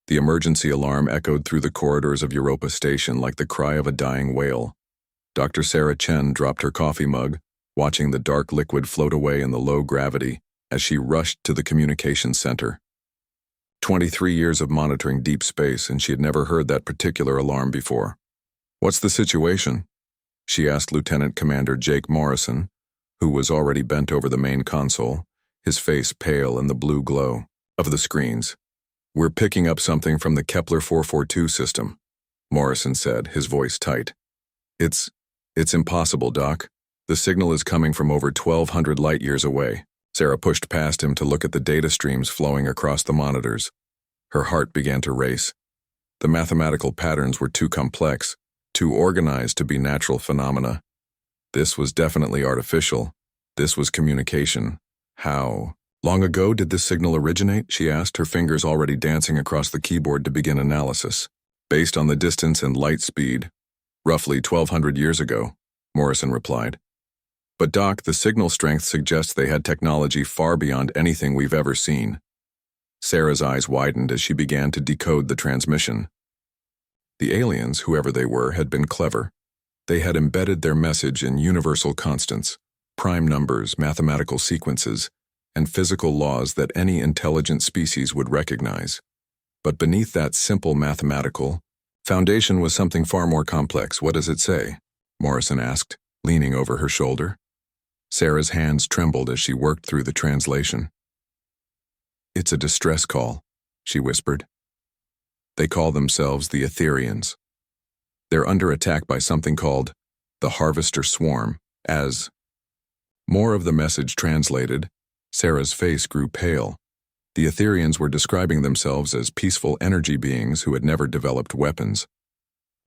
The emergency alarm echoed through the corridors of Europa Station like the cry of a dying whale. Dr. Sarah Chen dropped her coffee mug, watching the dark liquid float away in the low gravity as she rushed to the communications center. 23 years of monitoring deep space, and she had never heard that particular alarm before. "What's the situation?" she asked Lieutenant Commander Jake Morrison, who was already bent over the main console, his face pale in the blue glow of the screens. "We're picking up something from the Kepler 442 system," Morrison said, his voice tight. It's impossible, Doc. The signal is coming from over 1,200 light-years away." Sarah pushed past him to look at the data streams flowing across the monitors. Her heart began to race. The mathematical patterns were too complex, too organized to be natural phenomena. This was definitely artificial. This was communication. How long ago did this signal originate? She asked, her fingers already dancing across the keyboard to begin analysis. "Based on the distance and light speed, roughly 1,200 years ago," Morrison replied. "But Doc, the signal strength suggests they had technology far beyond anything we've ever seen." Sarah's eyes widened as she began to decode the transmission. The aliens, whoever they were, had been clever. They had embedded their message in universal constants, prime numbers, mathematical sequences, and physical laws that any intelligent species would recognize. But beneath that simple mathematical foundation was something far more complex. "What does it say?" Morrison asked, leaning over her shoulder. Sarah's hands trembled as she worked through the translation. "It's a distress call," she whispered. "They call themselves the Etherians. They're under attack by something called the Harvester Swarm, as..." More of the message translated. Sarah's face grew pale. The Etherians were describing themselves as peaceful energy beings who had never developed weapons.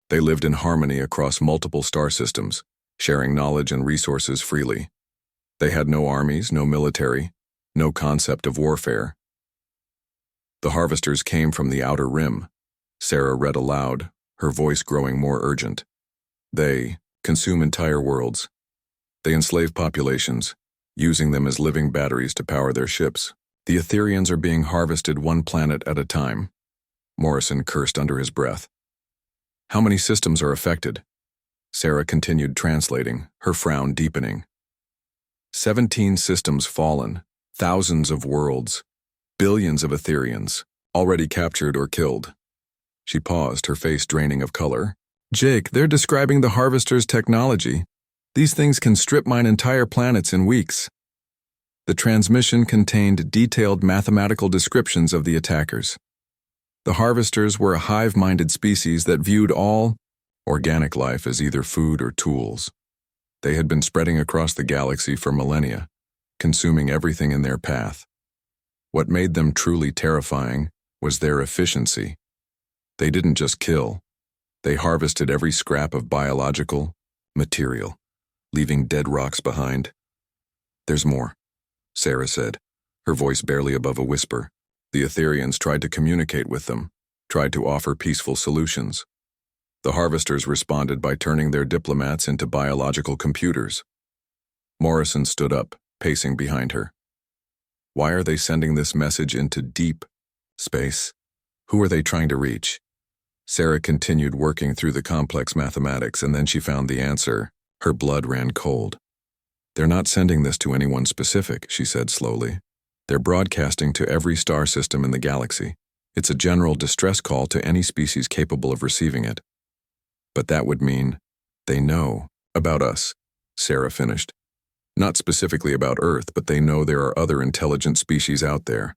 They lived in harmony across multiple star systems, sharing knowledge and resources freely. They had no armies, no military, no concept of warfare. "The harvesters came from the outer rim," Sarah read aloud, her voice growing more urgent. "They consume entire worlds. They enslave populations, using them as living batteries to power their ships. The Etherians are being harvested one planet at a time." Morrison cursed under his breath. "How many systems are affected?" Sarah continued translating, her frown deepening. 17 systems fallen, thousands of worlds, billions of Etherians, already captured or killed." She paused, her face draining of color. "Jake, they're describing the Harvester's technology. These things can strip mine entire planets in weeks." The transmission contained detailed mathematical descriptions of the attackers. The Harvesters were a hive-minded species that viewed all organic life as either food or tools. They had been spreading across the galaxy for millennia, consuming everything in their path. What made them truly terrifying was their efficiency. They didn't just kill. They harvested every scrap of biological material, leaving dead rocks behind. "There's more," Sarah said, her voice barely above a whisper. "The Etherians tried to communicate with them, tried to offer peaceful solutions. The Harvesters responded by turning their diplomats into biological computers." Morrison stood up, pacing behind her. "Why are they sending this message into deep space? Who are they trying to reach?" Sarah continued working through the complex mathematics, and then she found the answer. Her blood ran cold. "They're not sending this to anyone specific," she said slowly. "They're broadcasting to every star system in the galaxy. It's a general distress call to any species capable of receiving it." "But that would mean they know about us," Sarah finished. "Not specifically about Earth, but they know there are other intelligent species out there.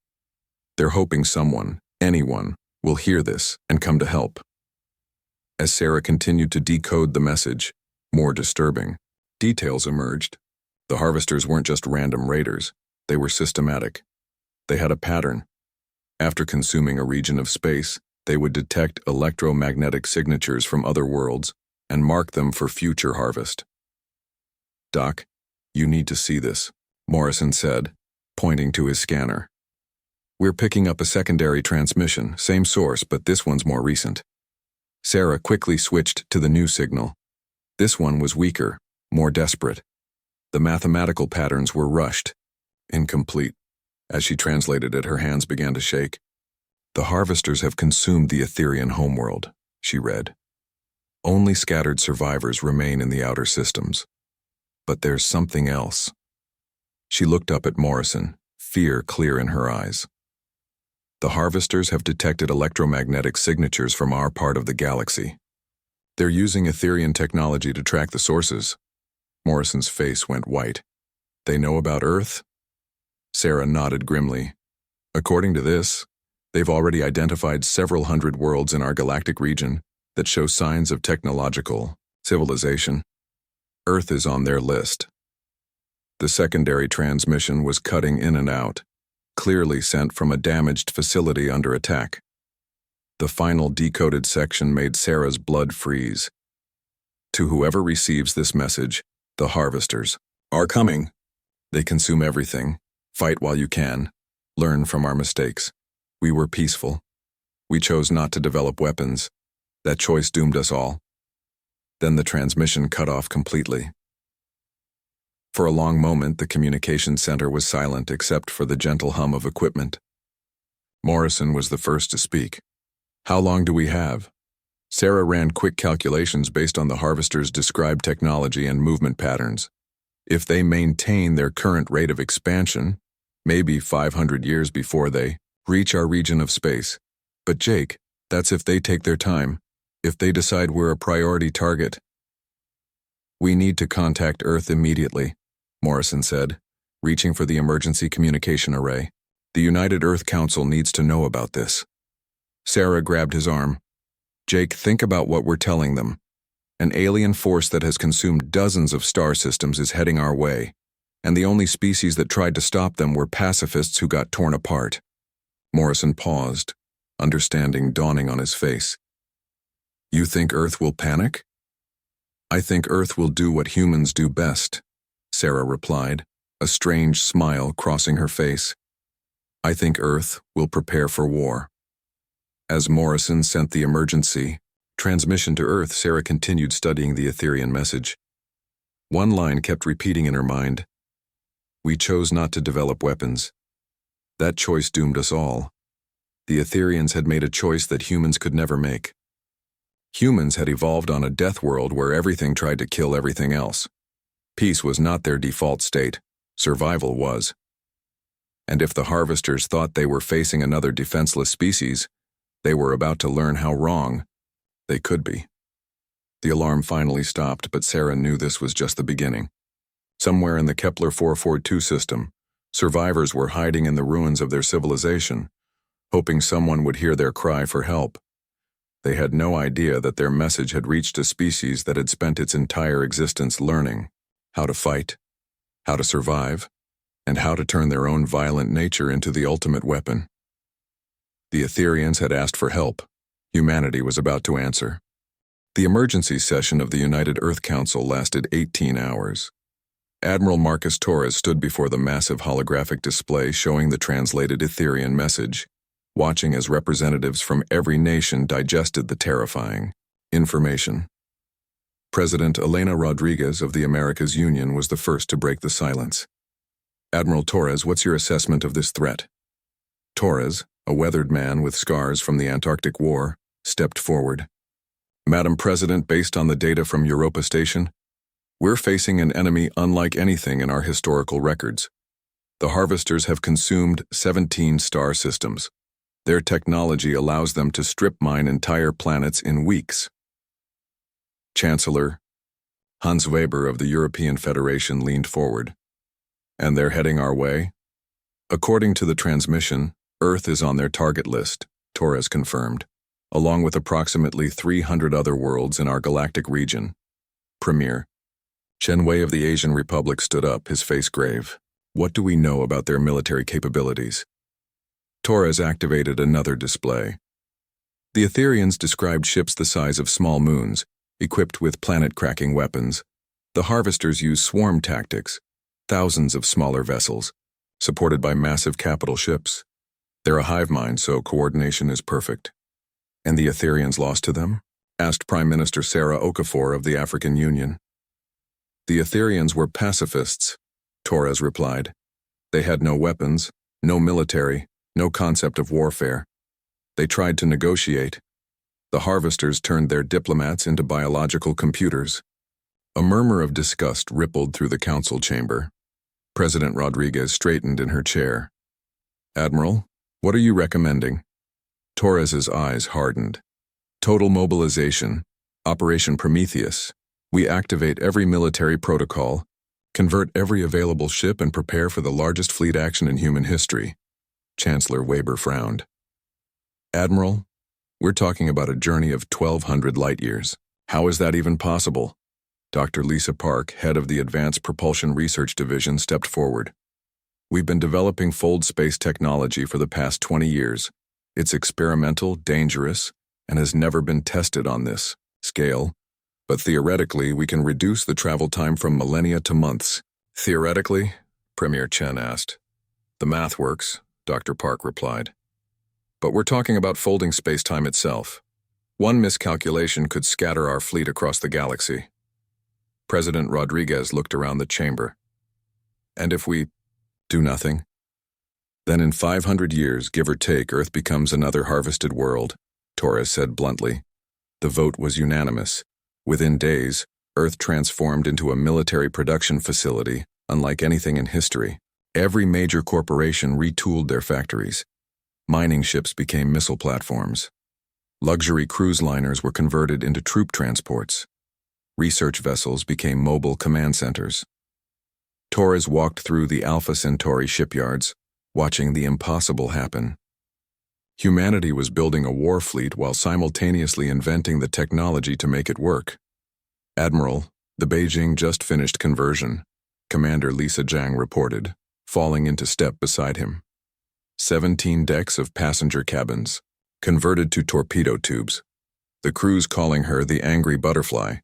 They're hoping someone, anyone, will hear this and come to help." As Sarah continued to decode the message, more disturbing details emerged. The Harvesters weren't just random raiders. They were systematic. They had a pattern. After consuming a region of space, they would detect electromagnetic signatures from other worlds and mark them for future harvest. "Doc, you need to see this," Morrison said, pointing to his scanner. "We're picking up a secondary transmission, same source, but this one's more recent." Sarah quickly switched to the new signal. This one was weaker, more desperate. The mathematical patterns were rushed, incomplete. As she translated it, her hands began to shake. The harvesters have consumed the Etherian homeworld, she read. Only scattered survivors remain in the outer systems. But there's something else. She looked up at Morrison, fear clear in her eyes. The harvesters have detected electromagnetic signatures from our part of the galaxy. They're using Etherian technology to track the sources. Morrison's face went white. They know about Earth? Sarah nodded grimly. According to this, they've already identified several hundred worlds in our galactic region that show signs of technological civilization. Earth is on their list. The secondary transmission was cutting in and out, clearly sent from a damaged facility under attack. The final decoded section made Sarah's blood freeze. To whoever receives this message, the harvesters are coming. They consume everything. Fight while you can. Learn from our mistakes. We were peaceful. We chose not to develop weapons. That choice doomed us all. Then the transmission cut off completely. For a long moment, the communication center was silent except for the gentle hum of equipment. Morrison was the first to speak. How long do we have? Sarah ran quick calculations based on the harvesters' described technology and movement patterns. If they maintain their current rate of expansion, maybe 500 years before they reach our region of space. But Jake, that's if they take their time, if they decide we're a priority target. We need to contact Earth immediately, Morrison said, reaching for the emergency communication array. The United Earth Council needs to know about this. Sarah grabbed his arm. Jake, think about what we're telling them. An alien force that has consumed dozens of star systems is heading our way, and the only species that tried to stop them were pacifists who got torn apart. Morrison paused, understanding dawning on his face. You think Earth will panic? I think Earth will do what humans do best, Sarah replied, a strange smile crossing her face. I think Earth will prepare for war. As Morrison sent the emergency transmission to Earth, Sarah continued studying the Etherian message. One line kept repeating in her mind. We chose not to develop weapons. That choice doomed us all. The Etherians had made a choice that humans could never make. Humans had evolved on a death world where everything tried to kill everything else. Peace was not their default state. Survival was. And if the harvesters thought they were facing another defenseless species, they were about to learn how wrong they could be. The alarm finally stopped, but Sarah knew this was just the beginning. Somewhere in the Kepler 442 system, survivors were hiding in the ruins of their civilization, hoping someone would hear their cry for help. They had no idea that their message had reached a species that had spent its entire existence learning how to fight, how to survive, and how to turn their own violent nature into the ultimate weapon. The Etherians had asked for help. Humanity was about to answer. The emergency session of the United Earth Council lasted 18 hours. Admiral Marcus Torres stood before the massive holographic display showing the translated Etherian message, watching as representatives from every nation digested the terrifying information. President Elena Rodriguez of the Americas Union was the first to break the silence. Admiral Torres, what's your assessment of this threat? Torres, a weathered man with scars from the Antarctic War, stepped forward. Madam President, based on the data from Europa Station, we're facing an enemy unlike anything in our historical records. The harvesters have consumed 17 star systems. Their technology allows them to strip mine entire planets in weeks. Chancellor Hans Weber of the European Federation leaned forward. And they're heading our way? According to the transmission, Earth is on their target list, Torres confirmed, along with approximately 300 other worlds in our galactic region. Premier Chen Wei of the Asian Republic stood up, his face grave. What do we know about their military capabilities? Torres activated another display. The Etherians described ships the size of small moons, equipped with planet-cracking weapons. The harvesters use swarm tactics, thousands of smaller vessels, supported by massive capital ships. They're a hive mind, so coordination is perfect. And the Etherians lost to them? Asked Prime Minister Sarah Okafor of the African Union. The Etherians were pacifists, Torres replied. They had no weapons, no military, no concept of warfare. They tried to negotiate. The harvesters turned their diplomats into biological computers. A murmur of disgust rippled through the council chamber. President Rodriguez straightened in her chair. Admiral, what are you recommending? Torres's eyes hardened. Total mobilization. Operation Prometheus. We activate every military protocol, convert every available ship, and prepare for the largest fleet action in human history. Chancellor Weber frowned. Admiral, we're talking about a journey of 1,200 light-years. How is that even possible? Dr. Lisa Park, head of the Advanced Propulsion Research Division, stepped forward. We've been developing fold space technology for the past 20 years. It's experimental, dangerous, and has never been tested on this scale. But theoretically, we can reduce the travel time from millennia to months. Theoretically? Premier Chen asked. The math works, Dr. Park replied. But we're talking about folding space-time itself. One miscalculation could scatter our fleet across the galaxy. President Rodriguez looked around the chamber. And if we do nothing? Then in 500 years, give or take, Earth becomes another harvested world, Torres said bluntly. The vote was unanimous. Within days, Earth transformed into a military production facility, unlike anything in history. Every major corporation retooled their factories. Mining ships became missile platforms. Luxury cruise liners were converted into troop transports. Research vessels became mobile command centers. Torres walked through the Alpha Centauri shipyards, watching the impossible happen. Humanity was building a war fleet while simultaneously inventing the technology to make it work. Admiral, the Beijing just finished conversion, Commander Lisa Zhang reported, falling into step beside him. 17 decks of passenger cabins, converted to torpedo tubes. The crew's calling her the Angry Butterfly.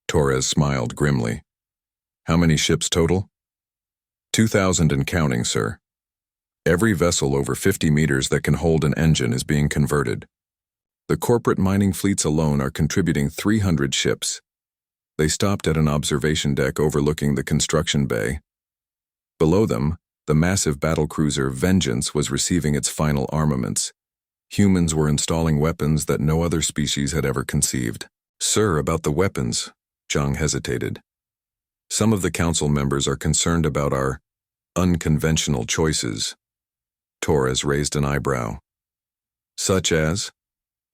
Torres smiled grimly. How many ships total? 2,000 and counting, sir. Every vessel over 50 meters that can hold an engine is being converted. The corporate mining fleets alone are contributing 300 ships. They stopped at an observation deck overlooking the construction bay. Below them, the massive battlecruiser Vengeance was receiving its final armaments. Humans were installing weapons that no other species had ever conceived. Sir, about the weapons, Zhang hesitated. Some of the council members are concerned about our unconventional choices. Torres raised an eyebrow. Such as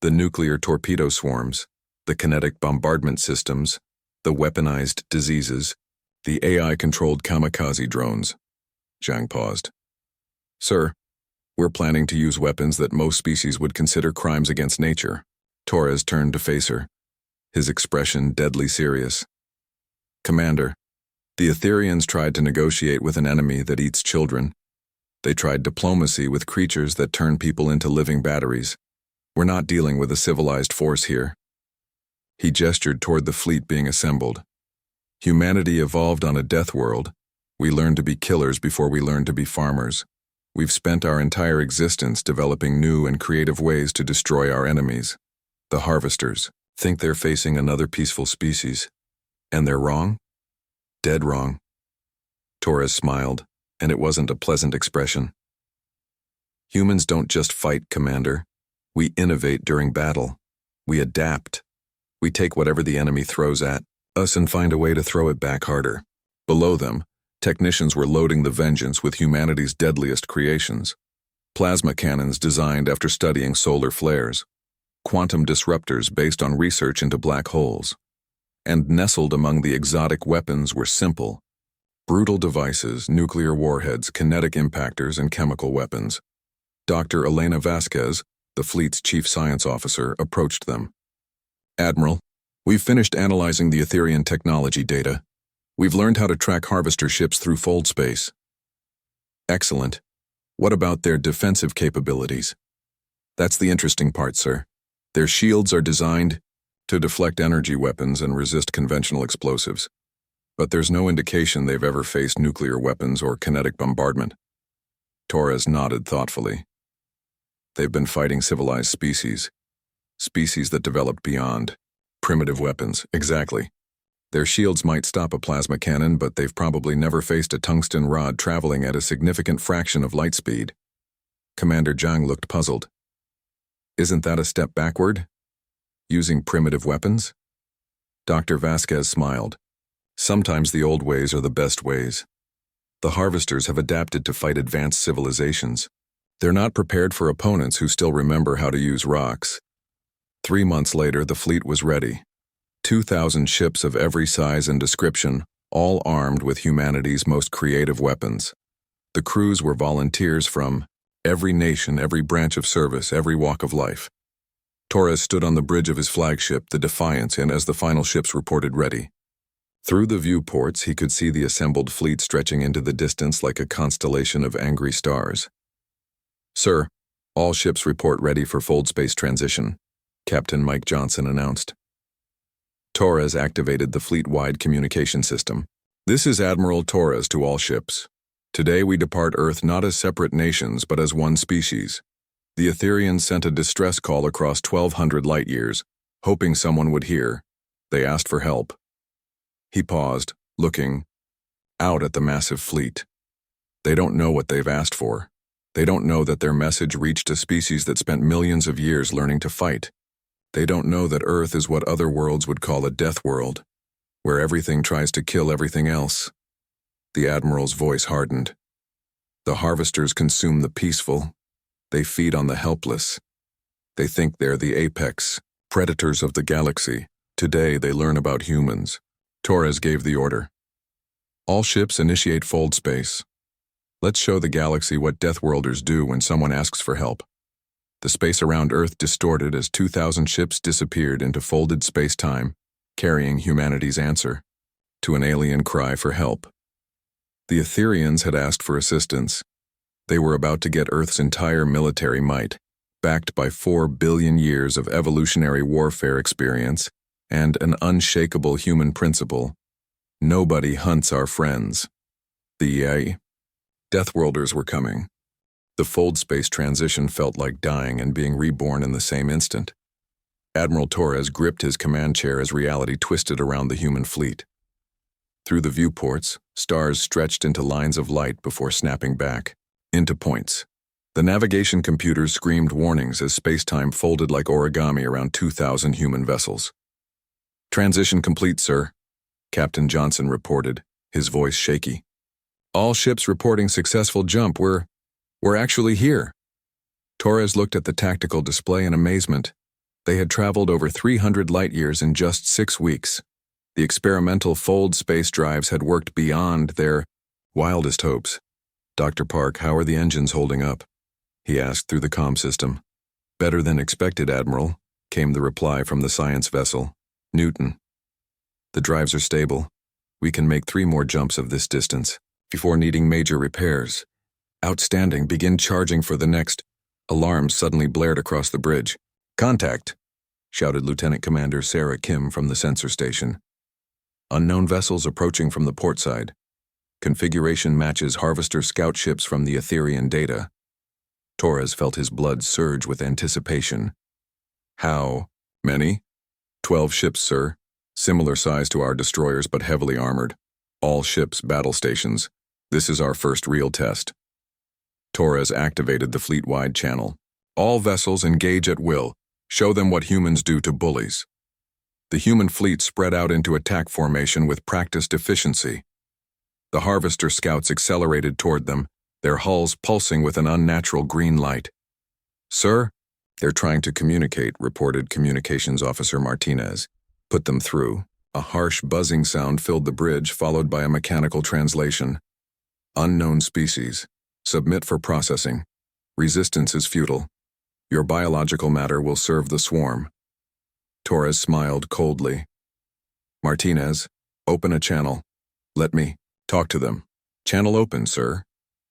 the nuclear torpedo swarms, the kinetic bombardment systems, the weaponized diseases, the AI-controlled kamikaze drones. Zhang paused. Sir, we're planning to use weapons that most species would consider crimes against nature. Torres turned to face her, his expression deadly serious. Commander, the Etherians tried to negotiate with an enemy that eats children. They tried diplomacy with creatures that turn people into living batteries. We're not dealing with a civilized force here. He gestured toward the fleet being assembled. Humanity evolved on a death world. We learned to be killers before we learned to be farmers. We've spent our entire existence developing new and creative ways to destroy our enemies. The harvesters think they're facing another peaceful species. And they're wrong? Dead wrong. Torres smiled, and it wasn't a pleasant expression. Humans don't just fight, Commander. We innovate during battle. We adapt. We take whatever the enemy throws at us and find a way to throw it back harder. Below them, technicians were loading the Vengeance with humanity's deadliest creations. Plasma cannons designed after studying solar flares. Quantum disruptors based on research into black holes. And nestled among the exotic weapons were simple, brutal devices, nuclear warheads, kinetic impactors, and chemical weapons. Dr. Elena Vasquez, the fleet's chief science officer, approached them. Admiral, we've finished analyzing the Etherian technology data. We've learned how to track harvester ships through fold space. Excellent. What about their defensive capabilities? That's the interesting part, sir. Their shields are designed to deflect energy weapons and resist conventional explosives. But there's no indication they've ever faced nuclear weapons or kinetic bombardment. Torres nodded thoughtfully. They've been fighting civilized species. Species that developed beyond primitive weapons, exactly. Their shields might stop a plasma cannon, but they've probably never faced a tungsten rod traveling at a significant fraction of light speed. Commander Zhang looked puzzled. Isn't that a step backward? Using primitive weapons? Dr. Vasquez smiled. Sometimes the old ways are the best ways. The harvesters have adapted to fight advanced civilizations. They're not prepared for opponents who still remember how to use rocks. 3 months later, the fleet was ready. 2,000 ships of every size and description, all armed with humanity's most creative weapons. The crews were volunteers from every nation, every branch of service, every walk of life. Torres stood on the bridge of his flagship, the Defiance, and as the final ships reported ready. Through the viewports, he could see the assembled fleet stretching into the distance like a constellation of angry stars. "Sir, all ships report ready for fold space transition," Captain Mike Johnson announced. Torres activated the fleet-wide communication system. "This is Admiral Torres to all ships. Today we depart Earth not as separate nations, but as one species. The Etherians sent a distress call across 1,200 light-years, hoping someone would hear. They asked for help." He paused, looking out at the massive fleet. They don't know what they've asked for. They don't know that their message reached a species that spent millions of years learning to fight. They don't know that Earth is what other worlds would call a death world, where everything tries to kill everything else. The Admiral's voice hardened. The harvesters consume the peaceful. They feed on the helpless. They think they're the apex, predators of the galaxy. Today they learn about humans. Torres gave the order. "All ships initiate fold space. Let's show the galaxy what Deathworlders do when someone asks for help." The space around Earth distorted as 2,000 ships disappeared into folded space-time, carrying humanity's answer to an alien cry for help. The Etherians had asked for assistance. They were about to get Earth's entire military might, backed by 4 billion years of evolutionary warfare experience and an unshakable human principle. Nobody hunts our friends. The Deathworlders were coming. The fold space transition felt like dying and being reborn in the same instant. Admiral Torres gripped his command chair as reality twisted around the human fleet. Through the viewports, stars stretched into lines of light before snapping back into points. The navigation computers screamed warnings as space-time folded like origami around 2,000 human vessels. "Transition complete, sir," Captain Johnson reported, his voice shaky. "All ships reporting successful jump. We're actually here." Torres looked at the tactical display in amazement. They had traveled over 300 light-years in just 6 weeks. The experimental fold space drives had worked beyond their wildest hopes. "Dr. Park, how are the engines holding up?" he asked through the comm system. "Better than expected, Admiral," came the reply from the science vessel. "Newton. The drives are stable. We can make 3 more jumps of this distance before needing major repairs." "Outstanding. Begin charging for the next." Alarms suddenly blared across the bridge. "Contact!" shouted Lieutenant Commander Sarah Kim from the sensor station. "Unknown vessels approaching from the port side. Configuration matches Harvester scout ships from the Etherian data." Torres felt his blood surge with anticipation. "How many?" 12 ships, sir. Similar size to our destroyers but heavily armored. All ships battle stations. This is our first real test." Torres activated the fleet-wide channel. "All vessels engage at will. Show them what humans do to bullies." The human fleet spread out into attack formation with practiced efficiency. The Harvester scouts accelerated toward them, their hulls pulsing with an unnatural green light. "Sir, they're trying to communicate," reported Communications Officer Martinez. "Put them through." A harsh buzzing sound filled the bridge, followed by a mechanical translation. "Unknown species. Submit for processing. Resistance is futile. Your biological matter will serve the swarm." Torres smiled coldly. "Martinez, open a channel. Let me talk to them." "Channel open, sir."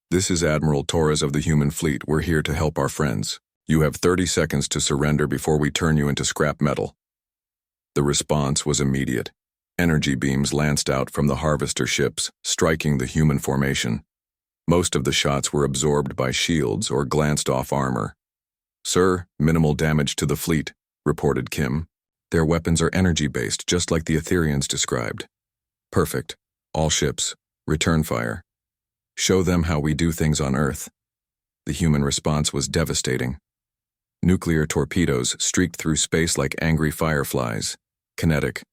"This is Admiral Torres of the human fleet. We're here to help our friends. You have 30 seconds to surrender before we turn you into scrap metal." The response was immediate. Energy beams lanced out from the Harvester ships, striking the human formation. Most of the shots were absorbed by shields or glanced off armor. "Sir, minimal damage to the fleet," reported Kim. "Their weapons are energy-based, just like the Etherians described." "Perfect. All ships, return fire. Show them how we do things on Earth." The human response was devastating. Nuclear torpedoes streaked through space like angry fireflies. Kinetic.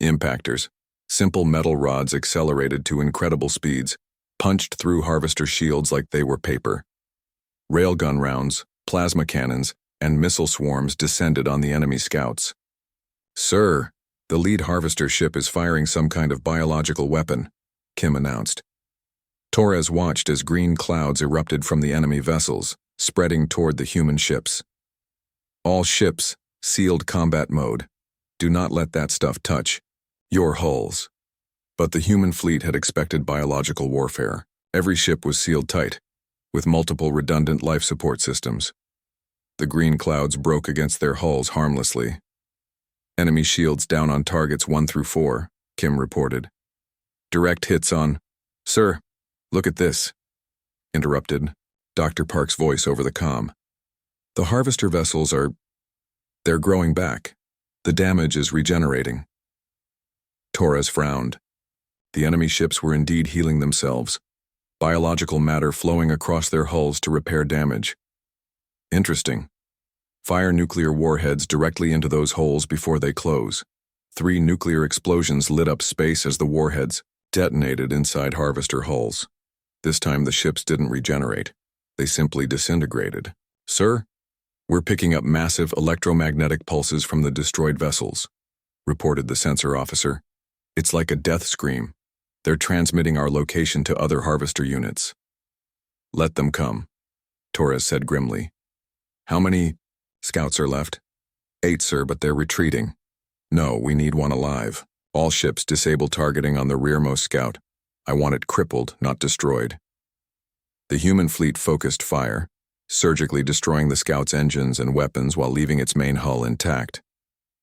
Impactors. Simple metal rods accelerated to incredible speeds, punched through harvester shields like they were paper. Railgun rounds, plasma cannons, and missile swarms descended on the enemy scouts. "Sir, the lead harvester ship is firing some kind of biological weapon," Kim announced. Torres watched as green clouds erupted from the enemy vessels, spreading toward the human ships. "All ships, sealed combat mode. Do not let that stuff touch your hulls." But the human fleet had expected biological warfare. Every ship was sealed tight, with multiple redundant life support systems. The green clouds broke against their hulls harmlessly. "Enemy shields down on targets 1 through 4, Kim reported. "Direct hits on—" "Sir, look at this," interrupted Dr. Park's voice over the comm. "The harvester vessels they're growing back. The damage is regenerating." Torres frowned. The enemy ships were indeed healing themselves, biological matter flowing across their hulls to repair damage. "Interesting. Fire nuclear warheads directly into those holes before they close." 3 nuclear explosions lit up space as the warheads detonated inside harvester hulls. This time the ships didn't regenerate. They simply disintegrated. "Sir, we're picking up massive electromagnetic pulses from the destroyed vessels," reported the sensor officer. "It's like a death scream. They're transmitting our location to other harvester units." "Let them come," Torres said grimly. "How many scouts are left?" 8, sir, but they're retreating." "No, we need one alive. All ships disable targeting on the rearmost scout. I want it crippled, not destroyed." The human fleet focused fire, surgically destroying the scout's engines and weapons while leaving its main hull intact.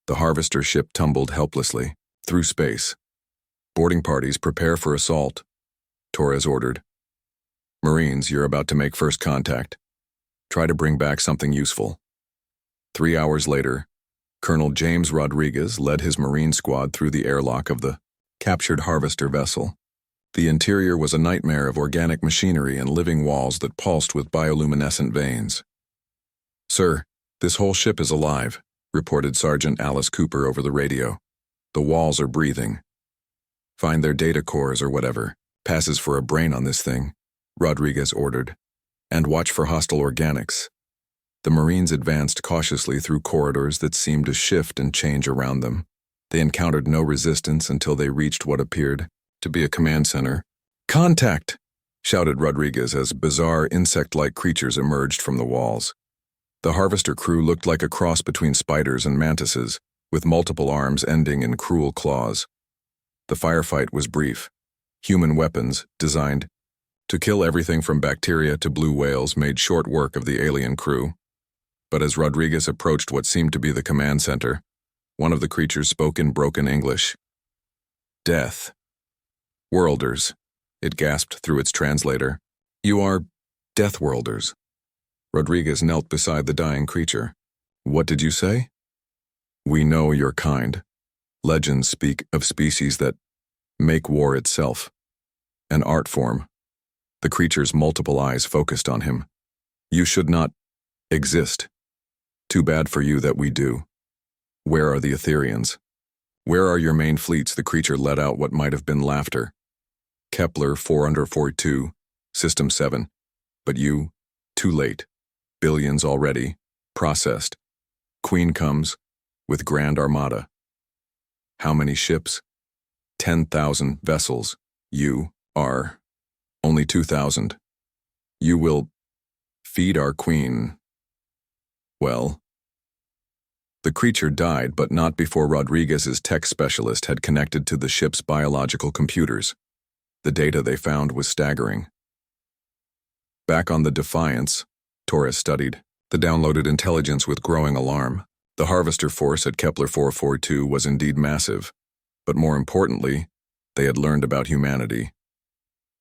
The harvester ship tumbled helplessly through space. "Boarding parties, prepare for assault," Torres ordered. "Marines, you're about to make first contact. Try to bring back something useful." 3 hours later, Colonel James Rodriguez led his Marine squad through the airlock of the captured harvester vessel. The interior was a nightmare of organic machinery and living walls that pulsed with bioluminescent veins. "Sir, this whole ship is alive," reported Sergeant Alice Cooper over the radio. "The walls are breathing. Find their data cores or whatever passes for a brain on this thing," Rodriguez ordered. "And watch for hostile organics." The Marines advanced cautiously through corridors that seemed to shift and change around them. They encountered no resistance until they reached what appeared to be a command center. "Contact!" shouted Rodriguez as bizarre insect-like creatures emerged from the walls. The harvester crew looked like a cross between spiders and mantises, with multiple arms ending in cruel claws. The firefight was brief. Human weapons, designed to kill everything from bacteria to blue whales, made short work of the alien crew. But as Rodriguez approached what seemed to be the command center, one of the creatures spoke in broken English. "Death. Worlders," it gasped through its translator. "You are Death Worlders." Rodriguez knelt beside the dying creature. "What did you say?" "We know your kind. Legends speak of species that make war itself. An art form." The creature's multiple eyes focused on him. "You should not exist. Too bad for you that we do. Where are the Etherians? Where are your main fleets?" The creature let out what might have been laughter. "Kepler 442, System 7. But you, too late. Billions already, processed. Queen comes, with Grand Armada. How many ships? 10,000 vessels. You are only 2,000. You will feed our queen. Well." The creature died, but not before Rodriguez's tech specialist had connected to the ship's biological computers. The data they found was staggering. Back on the Defiance, Torres studied the downloaded intelligence with growing alarm. The harvester force at Kepler 442 was indeed massive, but more importantly, they had learned about humanity.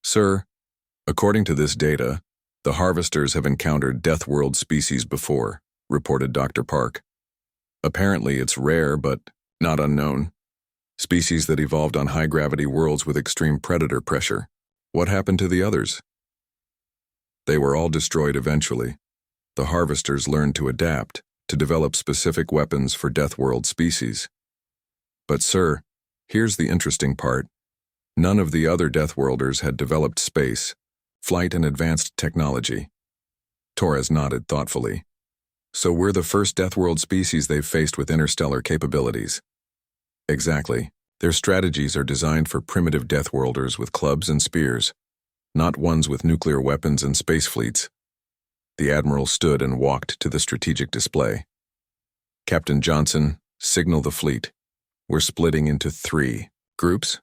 "Sir, according to this data, the harvesters have encountered Death World species before," reported Dr. Park. "Apparently it's rare, but not unknown. Species that evolved on high-gravity worlds with extreme predator pressure. What happened to the others?" "They were all destroyed eventually. The harvesters learned to adapt," to develop specific weapons for Deathworld species. But sir, here's the interesting part. None of the other Deathworlders had developed space, flight, and advanced technology. Torres nodded thoughtfully. So we're the first Deathworld species they've faced with interstellar capabilities. Exactly. Their strategies are designed for primitive Deathworlders with clubs and spears, not ones with nuclear weapons and space fleets. The Admiral stood and walked to the strategic display. Captain Johnson, signal the fleet. We're splitting into 3 groups.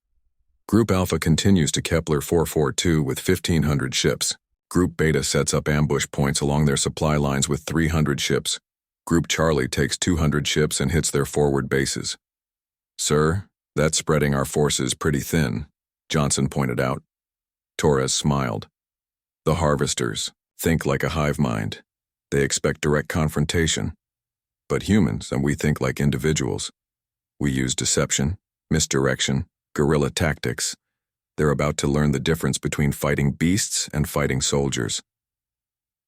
Group Alpha continues to Kepler 442 with 1,500 ships. Group Beta sets up ambush points along their supply lines with 300 ships. Group Charlie takes 200 ships and hits their forward bases. Sir, that's spreading our forces pretty thin, Johnson pointed out. Torres smiled. The Harvesters think like a hive mind. They expect direct confrontation. But humans, and we think like individuals. We use deception, misdirection, guerrilla tactics. They're about to learn the difference between fighting beasts and fighting soldiers.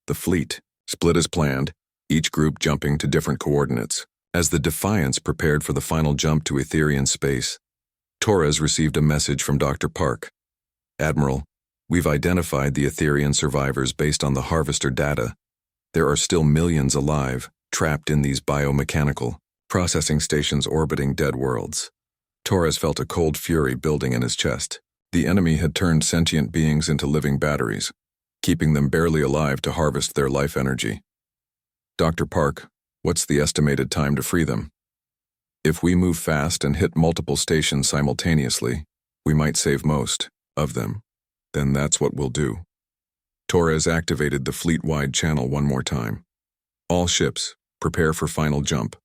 The fleet split as planned, each group jumping to different coordinates. As the Defiance prepared for the final jump to Etherian space, Torres received a message from Dr. Park. Admiral, we've identified the Etherian survivors based on the Harvester data. There are still millions alive, trapped in these biomechanical processing stations orbiting dead worlds. Torres felt a cold fury building in his chest. The enemy had turned sentient beings into living batteries, keeping them barely alive to harvest their life energy. Dr. Park, what's the estimated time to free them? If we move fast and hit multiple stations simultaneously, we might save most of them. Then that's what we'll do. Torres activated the fleet-wide channel one more time. All ships, prepare for final jump.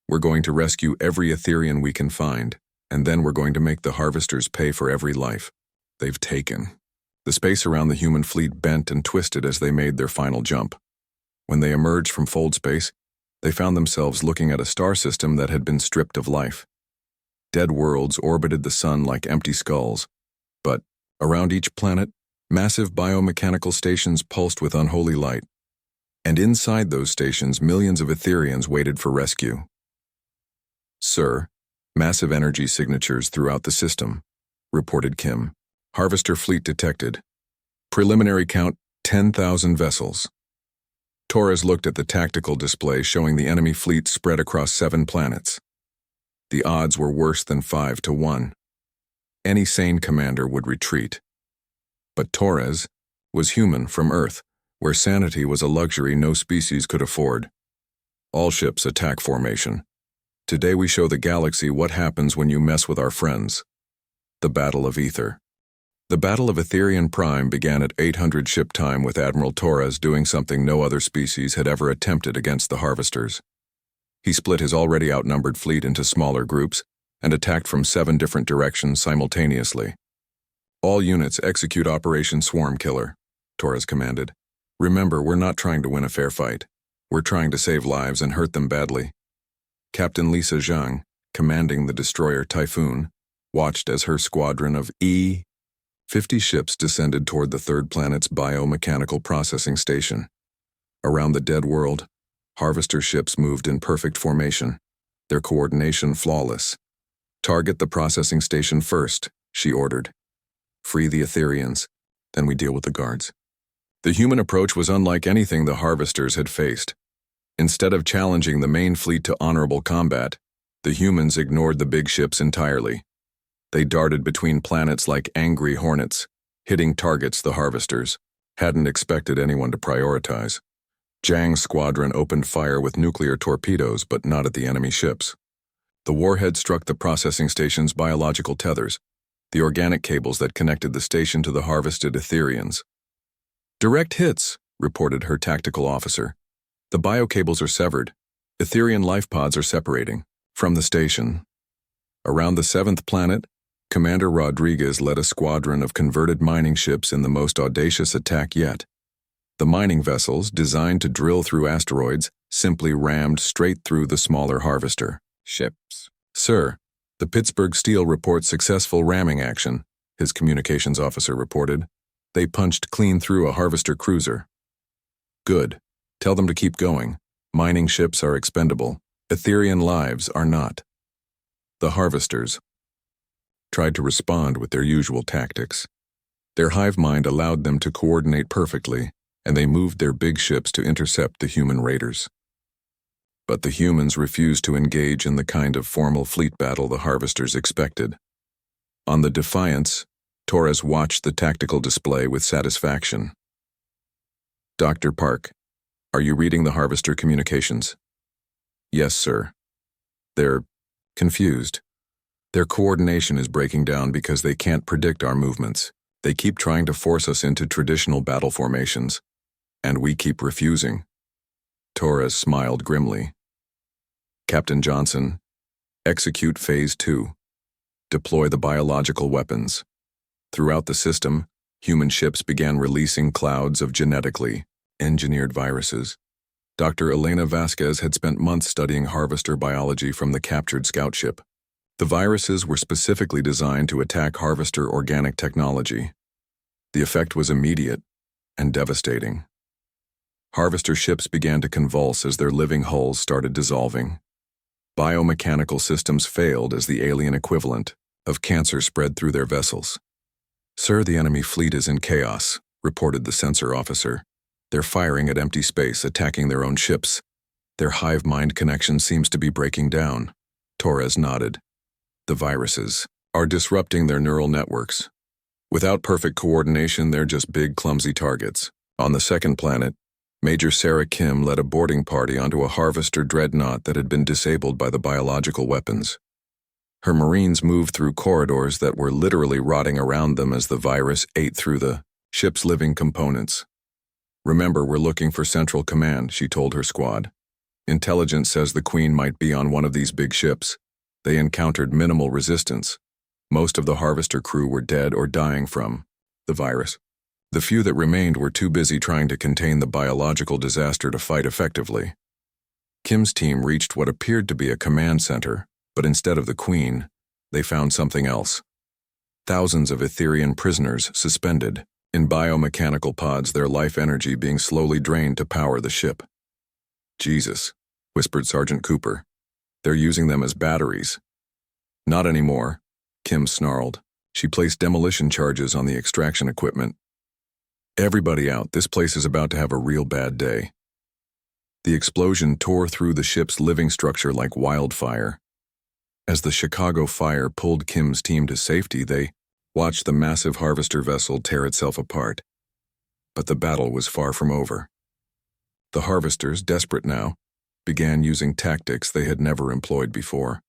We're going to rescue every Etherian we can find, and then we're going to make the Harvesters pay for every life they've taken. The space around the human fleet bent and twisted as they made their final jump. When they emerged from fold space, they found themselves looking at a star system that had been stripped of life. Dead worlds orbited the sun like empty skulls, but around each planet, massive biomechanical stations pulsed with unholy light. And inside those stations, millions of Etherians waited for rescue. Sir, massive energy signatures throughout the system, reported Kim. Harvester fleet detected. Preliminary count, 10,000 vessels. Torres looked at the tactical display showing the enemy fleet spread across 7 planets. The odds were worse than 5 to 1. Any sane commander would retreat. But Torres was human from Earth, where sanity was a luxury no species could afford. All ships attack formation. Today we show the galaxy what happens when you mess with our friends. The Battle of Ether. The Battle of Etherian Prime began at 800 ship time with Admiral Torres doing something no other species had ever attempted against the Harvesters. He split his already outnumbered fleet into smaller groups and attacked from 7 different directions simultaneously. All units execute Operation Swarm Killer, Torres commanded. Remember, we're not trying to win a fair fight. We're trying to save lives and hurt them badly. Captain Lisa Zhang, commanding the destroyer Typhoon, watched as her squadron of 50 ships descended toward the 3rd planet's biomechanical processing station. Around the dead world, Harvester ships moved in perfect formation, their coordination flawless. Target the processing station first, she ordered. Free the Etherians, then we deal with the guards. The human approach was unlike anything the Harvesters had faced. Instead of challenging the main fleet to honorable combat, the humans ignored the big ships entirely. They darted between planets like angry hornets, hitting targets the Harvesters hadn't expected anyone to prioritize. Zhang's squadron opened fire with nuclear torpedoes, but not at the enemy ships. The warhead struck the processing station's biological tethers, the organic cables that connected the station to the harvested Etherians. Direct hits, reported her tactical officer. The biocables are severed. Etherian life pods are separating from the station. Around the 7th planet, Commander Rodriguez led a squadron of converted mining ships in the most audacious attack yet. The mining vessels, designed to drill through asteroids, simply rammed straight through the smaller Harvester ships. Sir, the Pittsburgh Steel reports successful ramming action, his communications officer reported. They punched clean through a Harvester cruiser. Good. Tell them to keep going. Mining ships are expendable. Etherian lives are not. The harvesters tried to respond with their usual tactics. Their hive mind allowed them to coordinate perfectly, and they moved their big ships to intercept the human raiders. But the humans refused to engage in the kind of formal fleet battle the harvesters expected. On the Defiance, Torres watched the tactical display with satisfaction. Dr. Park, are you reading the harvester communications? Yes, sir. They're confused. Their coordination is breaking down because they can't predict our movements. They keep trying to force us into traditional battle formations, and we keep refusing. Torres smiled grimly. Captain Johnson, execute Phase 2. Deploy the biological weapons. Throughout the system, human ships began releasing clouds of genetically engineered viruses. Dr. Elena Vasquez had spent months studying harvester biology from the captured scout ship. The viruses were specifically designed to attack harvester organic technology. The effect was immediate and devastating. Harvester ships began to convulse as their living hulls started dissolving. Biomechanical systems failed as the alien equivalent of cancer spread through their vessels. Sir, the enemy fleet is in chaos, reported the sensor officer. They're firing at empty space, attacking their own ships. Their hive mind connection seems to be breaking down. Torres nodded. The viruses are disrupting their neural networks. Without perfect coordination, they're just big, clumsy targets. On the second planet, Major Sarah Kim led a boarding party onto a harvester dreadnought that had been disabled by the biological weapons. Her Marines moved through corridors that were literally rotting around them as the virus ate through the ship's living components. Remember, we're looking for Central Command, she told her squad. Intelligence says the Queen might be on one of these big ships. They encountered minimal resistance. Most of the harvester crew were dead or dying from the virus. The few that remained were too busy trying to contain the biological disaster to fight effectively. Kim's team reached what appeared to be a command center, but instead of the Queen, they found something else. Thousands of Etherian prisoners suspended in biomechanical pods, their life energy being slowly drained to power the ship. Jesus, whispered Sergeant Cooper. They're using them as batteries. Not anymore, Kim snarled. She placed demolition charges on the extraction equipment. Everybody out, this place is about to have a real bad day. The explosion tore through the ship's living structure like wildfire. As the Chicago fire pulled Kim's team to safety, they watched the massive harvester vessel tear itself apart. But the battle was far from over. The harvesters, desperate now, began using tactics they had never employed before.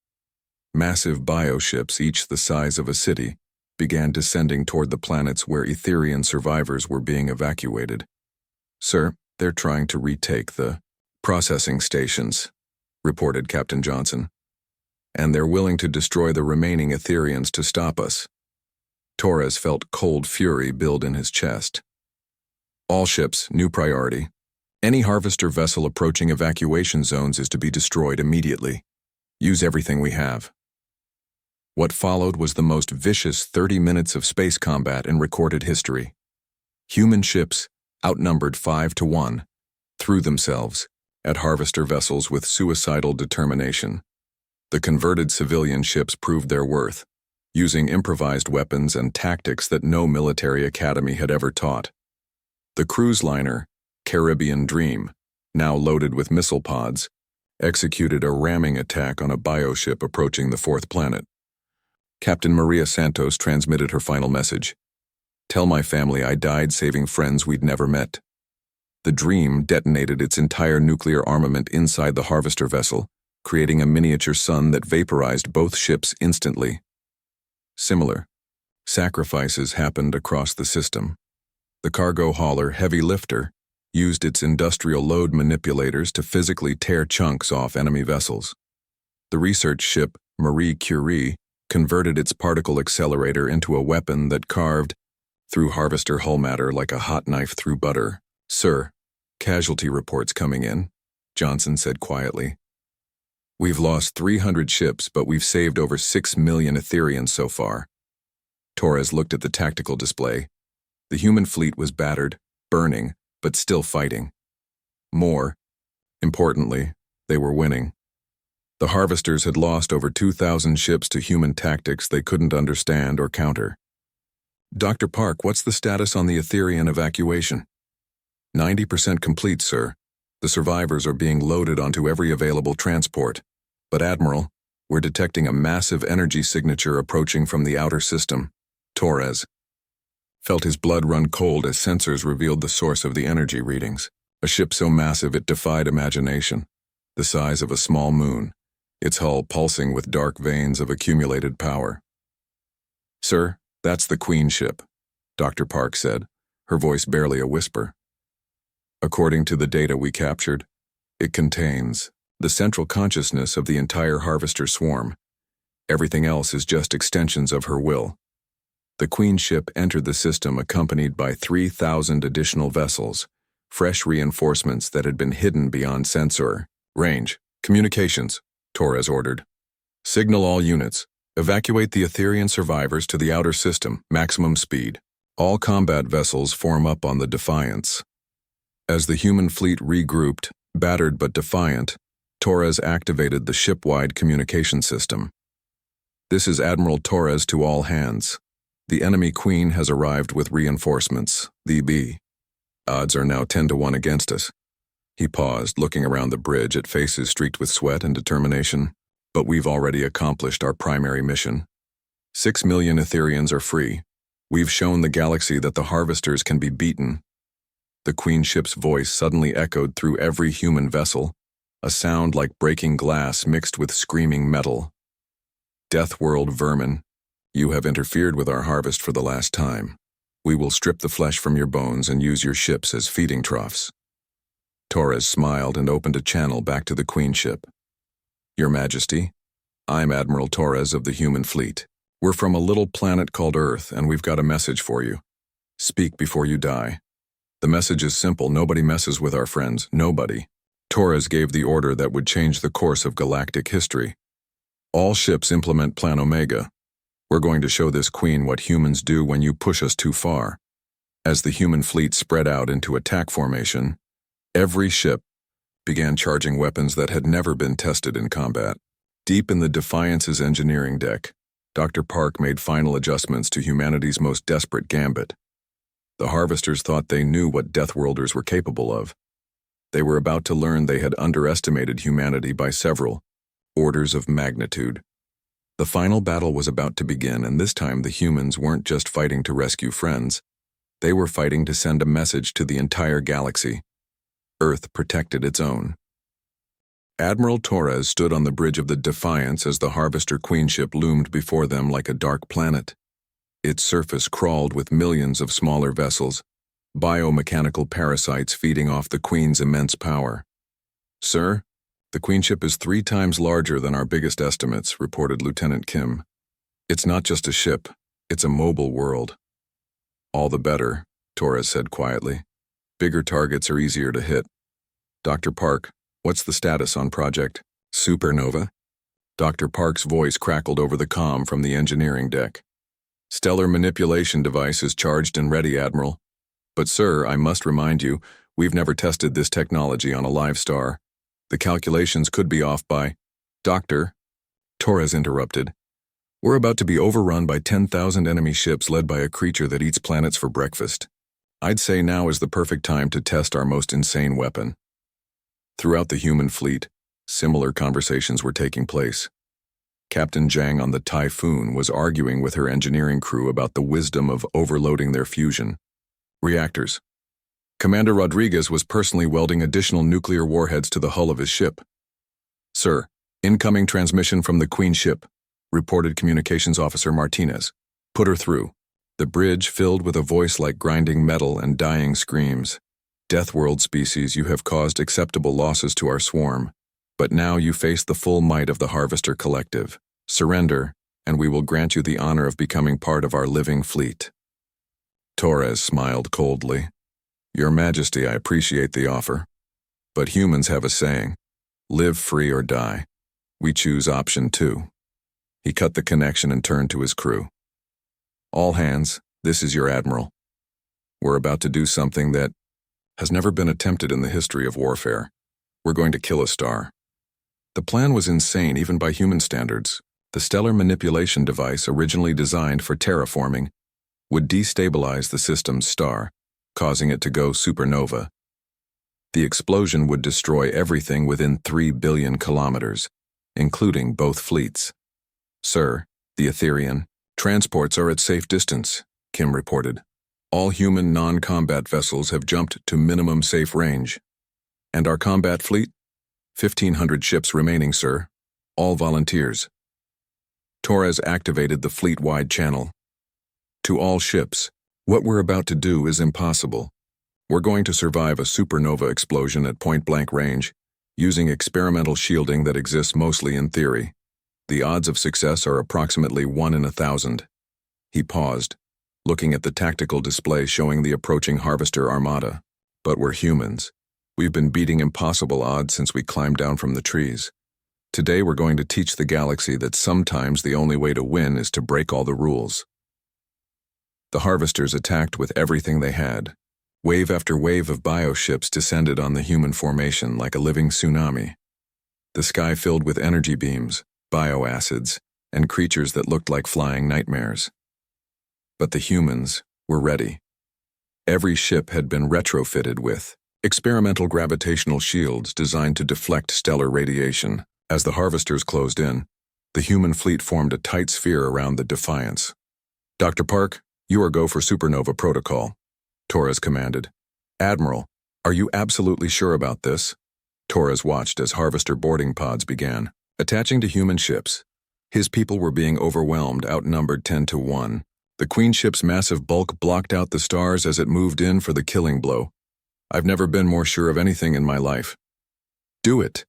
Massive bioships, each the size of a city, began descending toward the planets where Etherian survivors were being evacuated. Sir, they're trying to retake the processing stations, reported Captain Johnson. And they're willing to destroy the remaining Etherians to stop us. Torres felt cold fury build in his chest. All ships, new priority. Any harvester vessel approaching evacuation zones is to be destroyed immediately. Use everything we have. What followed was the most vicious 30 minutes of space combat in recorded history. Human ships, outnumbered 5-1, threw themselves at harvester vessels with suicidal determination. The converted civilian ships proved their worth, using improvised weapons and tactics that no military academy had ever taught. The cruise liner, Caribbean Dream, now loaded with missile pods, executed a ramming attack on a bioship approaching the fourth planet. Captain Maria Santos transmitted her final message. Tell my family I died saving friends we'd never met. The Dream detonated its entire nuclear armament inside the harvester vessel, creating a miniature sun that vaporized both ships instantly. Similar sacrifices happened across the system. The cargo hauler Heavy Lifter used its industrial load manipulators to physically tear chunks off enemy vessels. The research ship Marie Curie converted its particle accelerator into a weapon that carved through harvester hull matter like a hot knife through butter. Sir, casualty reports coming in, Johnson said quietly. We've lost 300 ships, but we've saved over 6 million Etherians so far. Torres looked at the tactical display. The human fleet was battered, burning, but still fighting. More, Importantly, they were winning. The harvesters had lost over 2,000 ships to human tactics they couldn't understand or counter. Dr. Park, what's the status on the Etherian evacuation? 90% complete, sir. The survivors are being loaded onto every available transport. But Admiral, we're detecting a massive energy signature approaching from the outer system. Torres felt his blood run cold as sensors revealed the source of the energy readings. A ship so massive it defied imagination. The size of a small moon, its hull pulsing with dark veins of accumulated power. Sir, that's the Queen ship, Dr. Park said, her voice barely a whisper. According to the data we captured, it contains the central consciousness of the entire harvester swarm. Everything else is just extensions of her will. The Queen ship entered the system accompanied by 3,000 additional vessels, fresh reinforcements that had been hidden beyond sensor range. Communications, Torres ordered. Signal all units. Evacuate the Etherian survivors to the outer system, maximum speed. All combat vessels form up on the Defiance. As the human fleet regrouped, battered but defiant, Torres activated the ship-wide communication system. This is Admiral Torres to all hands. The enemy Queen has arrived with reinforcements, the odds are now 10-1 against us. He paused, looking around the bridge at faces streaked with sweat and determination. But we've already accomplished our primary mission. 6 million Etherians are free. We've shown the galaxy that the harvesters can be beaten. The Queen ship's voice suddenly echoed through every human vessel, a sound like breaking glass mixed with screaming metal. Deathworld vermin, you have interfered with our harvest for the last time. We will strip the flesh from your bones and use your ships as feeding troughs. Torres smiled and opened a channel back to the Queen ship. Your Majesty, I'm Admiral Torres of the human fleet. We're from a little planet called Earth, and we've got a message for you. Speak before you die. The message is simple. Nobody messes with our friends. Nobody. Torres gave the order that would change the course of galactic history. All ships implement Plan Omega. We're going to show this Queen what humans do when you push us too far. As the human fleet spread out into attack formation, every ship began charging weapons that had never been tested in combat. Deep in the Defiance's engineering deck, Dr. Park made final adjustments to humanity's most desperate gambit. The harvesters thought they knew what Deathworlders were capable of. They were about to learn they had underestimated humanity by several orders of magnitude. The final battle was about to begin, and this time the humans weren't just fighting to rescue friends. They were fighting to send a message to the entire galaxy. Earth protected its own. Admiral Torres stood on the bridge of the Defiance as the Harvester Queen ship loomed before them like a dark planet. Its surface crawled with millions of smaller vessels, biomechanical parasites feeding off the Queen's immense power. Sir, the Queen ship is 3 times larger than our biggest estimates, reported Lieutenant Kim. It's not just a ship, it's a mobile world. All the better, Torres said quietly. Bigger targets are easier to hit. Dr. Park, what's the status on Project Supernova? Dr. Park's voice crackled over the comm from the engineering deck. Stellar manipulation device is charged and ready, Admiral. But sir, I must remind you, we've never tested this technology on a live star. The calculations could be off by... Doctor, Torres interrupted. We're about to be overrun by 10,000 enemy ships led by a creature that eats planets for breakfast. I'd say now is the perfect time to test our most insane weapon. Throughout the human fleet, similar conversations were taking place. Captain Zhang on the Typhoon was arguing with her engineering crew about the wisdom of overloading their fusion reactors. Commander Rodriguez was personally welding additional nuclear warheads to the hull of his ship. Sir, incoming transmission from the Queen ship, reported Communications Officer Martinez. Put her through. The bridge filled with a voice like grinding metal and dying screams. Deathworld species, you have caused acceptable losses to our swarm, but now you face the full might of the Harvester Collective. Surrender, and we will grant you the honor of becoming part of our living fleet. Torres smiled coldly. Your Majesty, I appreciate the offer. But humans have a saying, live free or die. We choose option 2. He cut the connection and turned to his crew. All hands, this is your Admiral. We're about to do something that has never been attempted in the history of warfare. We're going to kill a star. The plan was insane even by human standards. The stellar manipulation device, originally designed for terraforming, would destabilize the system's star, causing it to go supernova. The explosion would destroy everything within 3 billion kilometers, including both fleets. Sir, the Etherian transports are at safe distance, Kim reported. All human non-combat vessels have jumped to minimum safe range. And our combat fleet? 1,500 ships remaining, sir. All volunteers. Torres activated the fleet-wide channel. To all ships, what we're about to do is impossible. We're going to survive a supernova explosion at point-blank range, using experimental shielding that exists mostly in theory. The odds of success are approximately 1 in 1,000. He paused, looking at the tactical display showing the approaching Harvester armada. But we're humans. We've been beating impossible odds since we climbed down from the trees. Today we're going to teach the galaxy that sometimes the only way to win is to break all the rules. The Harvesters attacked with everything they had. Wave after wave of bioships descended on the human formation like a living tsunami. The sky filled with energy beams, bioacids, and creatures that looked like flying nightmares. But the humans were ready. Every ship had been retrofitted with experimental gravitational shields designed to deflect stellar radiation. As the Harvesters closed in, the human fleet formed a tight sphere around the Defiance. Dr. Park, you are go for supernova protocol, Torres commanded. Admiral, are you absolutely sure about this? Torres watched as Harvester boarding pods began, attaching to human ships. His people were being overwhelmed, outnumbered 10 to 1. The Queen ship's massive bulk blocked out the stars as it moved in for the killing blow. I've never been more sure of anything in my life. Do it.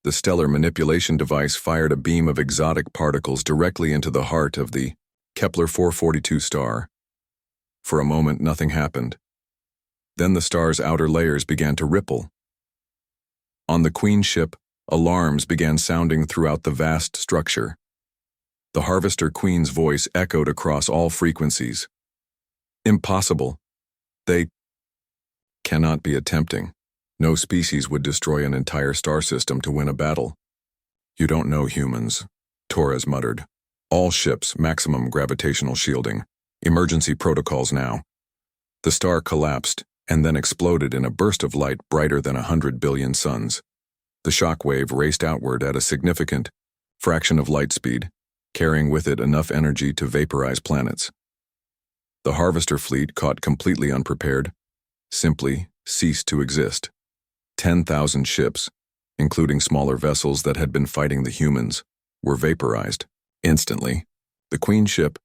The stellar manipulation device fired a beam of exotic particles directly into the heart of the Kepler 442 star. For a moment, nothing happened. Then the star's outer layers began to ripple. On the Queen ship, alarms began sounding throughout the vast structure. The Harvester Queen's voice echoed across all frequencies. Impossible. They cannot be attempting. No species would destroy an entire star system to win a battle. You don't know humans, Torres muttered. All ships, maximum gravitational shielding. Emergency protocols now. The star collapsed and then exploded in a burst of light brighter than 100 billion suns. The shock wave raced outward at a significant fraction of light speed, carrying with it enough energy to vaporize planets. The Harvester fleet, caught completely unprepared, simply ceased to exist. 10,000 ships, including smaller vessels that had been fighting the humans, were vaporized. Instantly, the Queen ship,